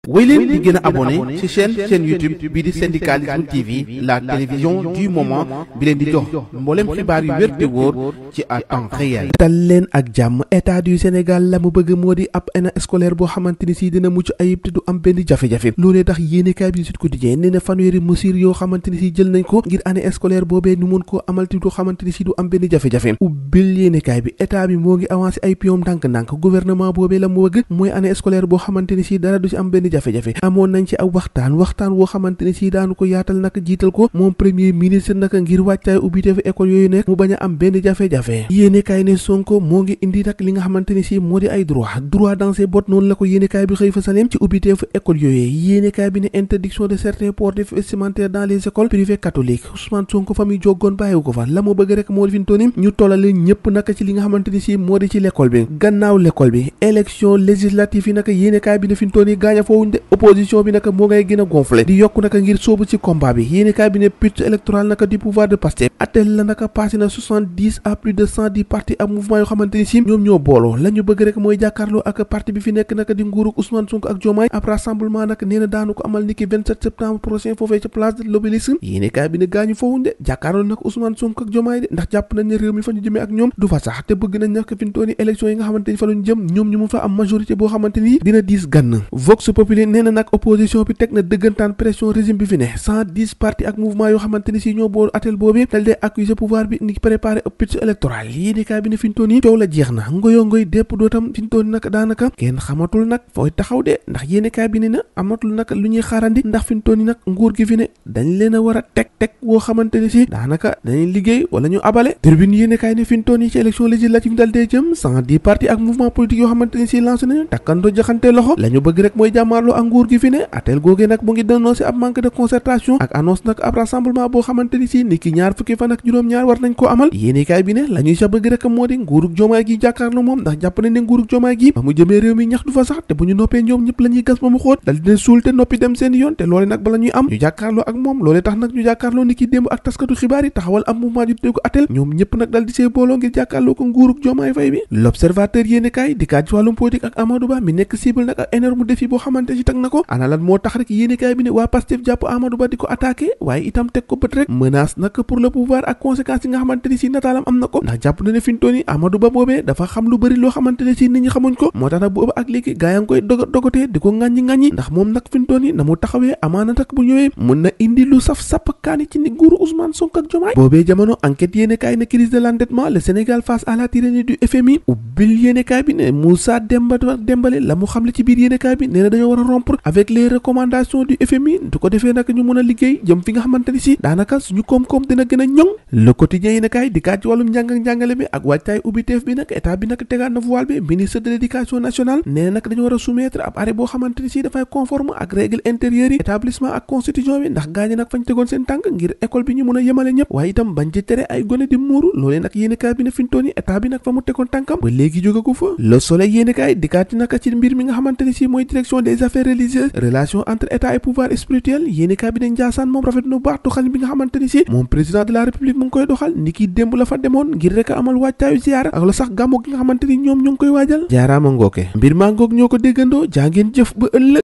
wéy leen di gën a abonné ci chaîne YouTube bii di Syndicalisme TV, la télévision du moment bi leen di jox mboolem xibaar yu wér te wóor ci à temps réel. dal leen ak jàmm. état du Sénégal la mu bëgg moo di ab année scolaire boo xamante ni si dina mucc ayib te du am benn jafe-jafe. loolee tax yéenekaay bi Sud Quotidien nee na fanweeri mesures yoo xamante ni si jël nañ ko ngir année scolaire boobee nu mun koo amal te du xamante ni si du am benn jafe-jafe. ubbil yéenekaay bi état bi moo ngi avancé ay pion ndànk-ndànk. gouvernement boobee la mu bëgg mooy année scolaire boo xamante ni si dara du ci am benn jafe-jafe. amoon nañ ci aw waxtaan woo xamante ni si daanu ko yaatal nag jiital ko moom premier ministre nag ngir wàccaay ubbiteefu école yooyu nekk mu bañ a am benn jafe-jafe. yéenekaay ne Sonko moo ngi indi nag li nga xamante ni si moo di ay droit dans ses bottes noonu la ko yéenekaay bi xëy fa saleem ci ubbiteefu école yooyu. yéenekaay bi ne interdiction de certains ports vestimentaires dans les écoles privées catholiques. Ousmane Sonko fa muy joggoon bàyyiwu ko fa la mu bëgg rek moo di fi ñu ñu tollale ñëpp nag ci li nga xamante ni si moo di ci l'école bi. gannaaw l'école bi élection législative yi nag yéenekaay bi ne fi ñu toll nii gaañ a foowuñ de opposition bi nag moo ngay gën a gonflé di yokku nag ngir sóobu ci combat bi. yéenekaay bi ne putsch électoral nag du pouvoir de Pastef atel la nag passé na 70 à plus de 110 partis ak mouvement yoo xamante ni si ñoom ñoo booloo la ñu bëgg rek mooy jàkkaarloo ak parti bi fi nekk nag di nguurug Ousmane Sonko ak Diomaye ab rassemblement nag nee na daanu ko amal niki 27 septembre prochain foofee ca place de l'Obélisque. yéenekaay bi ne gaañu foowuñ de jàkkaarloo nag Ousmane Sonko ak Diomaye de ndax jàpp nañ ne réew mi fa ñu jëmee ak ñoom du fa sax te bëgg nañ nag fi ñu toll nii élection yi nga xamante ni fa lañu jëm ñoom ñu mun fa am majorité boo xamante ni dina diis gann. Vox Populi nee na nag opposition bi teg na dëggantaan pression régime bi fi ne 110 partis ak mouvement yoo xamante ni si ñoo boolu atel boobu dal dee accuser pouvoir bi ni préparé ab putsch électoral. yéenekaay bi ne fi ñu toll nii coow la jeex na ngoyo ngoy dépp dootam fi ñu toll nii nag daanaka kenn xamatul nag fooy taxaw de ndax yéenekaay bi ne na amatul nag lu ñuy xaarandi ndax fi ñu toll nii nag nguur gi fi ne dañ leen a war a teg woo xamante ni si daanaka dañuy liggéey wala ñu abale. Tribune yéenekaay ne fi ñu toll nii ci élection législative dal dee jëm 110 partis ak mouvement politique yoo xamante ni si lancé nañu takkandoo jaxante loxo la ñu bëgg rek mooy jàmmaarloo ak nguur gi fi ne atel googee nag mu ngi dénoncé ab manque de concertation ak annonce nag ab rassemblement boo xamante ni si niki ñaar fukki fan ak juróom-ñaar war nañ koo amal. yéenekaay bi ne la ñuy sa bëgg rek moo di nguurug Diomaye gi jàkkaarloo moom ndax jàpp nañ ne nguurug Diomaye gi ba mu jëmee réew mi ñax du fa sax te bu ñu noppee ñoom ñëpp la ñuy gas ba mu xóot dal dina suul te noppi dem seen yoon te loole nag bala ñuy am ñu jàkkaarloo ak moom loole tax nag ñu jàkkaarloo niki démb ak taskatu xibaar yi taxawal am mouvement ju tuddee ko atel ñoom ñëpp nag dal di see booloo ngir jàkkaarloo ko nguurug Diomaye Faye bi. L'Observateur yéenekaay di kaat ci wàllum politique ak Amadou Ba mi nekk cible nag ak énorme défi boo xamante ci teg na ko ana lan moo tax rek yéenekaay bi ne waa Pastef jàpp Amadou Ba di ko attaqué waaye itam teg ko bët rek menace nag pour le pouvoir ak conséquences yi nga xamante ni si nataalam am na ko ndax jàpp na ne fi ñu toll nii Amadou Ba boobee dafa xam lu bëri loo xamante ne si nit ñi xamuñ ko moo tax nag booba ak léegi gaa yaa ngi koy dogotee di ko ŋàññi ndax moom nag fi ñu toll nii na mu taxawee amaana tak bu ñëwee mën na indi lu saf sapp kaani ci ni nguuru Ousmane Sonko ak Diomaye. boobee jamono enquête yéenekaay ne crise de l'endettement le Sénégal face à la tyrannie du FMI ubbil yéenekaay bi ne Moussa Dembélé la mu xamle ci biir yéenekaay bi nee na dañoo war a rompre avec les recommandations du FMI du ko defee nag ñu mën a liggéey jëm fi nga xamante ni si daanaka suñu koom-koom dina gën a ñoŋ. Le Quotidien yéenekaay di kaat ci wàllum njàng ak njàngale bi ak wàccaay ubbiteef bi nag état bi nag tegaat na voile bi ministre de l'éducation nationale nee na nag dañu war a soumettre ab arrêt boo xamante ni si dafay conforme ak règle intérieure yi établissement ak constitution bi ndax gaañi nag fañ tegoon seen tànk ngir école bi ñu mën a yemale ñëpp waaye itam bañ ci tere ay gone di muuru loolee nag yéenekaay bi ne fi ñu toll nii état bi nag fa mu tegoon tànkam ba léegi jóge ko fa. Le Soleil yéenekaay di kaat nag ci mbir mi nga xamante ni si mooy direction des affaires religieuses relation entre état et pouvoir spirituel yéenekaay bi ne Ndiassane moom rafet na bu baax doxalin bi nga xamante ni si moom président de la république mu ngi koy doxal ni ki démb la fa demoon ngir rek amal waajtaayu ziyaara ak la sax gàmmu gi nga xamante ni ñoom ñu ngi koy waajal jaaraama ngooke mbir maa ngoog ñoo ko déggandoo jaa ngeen jëf ba ëllëg.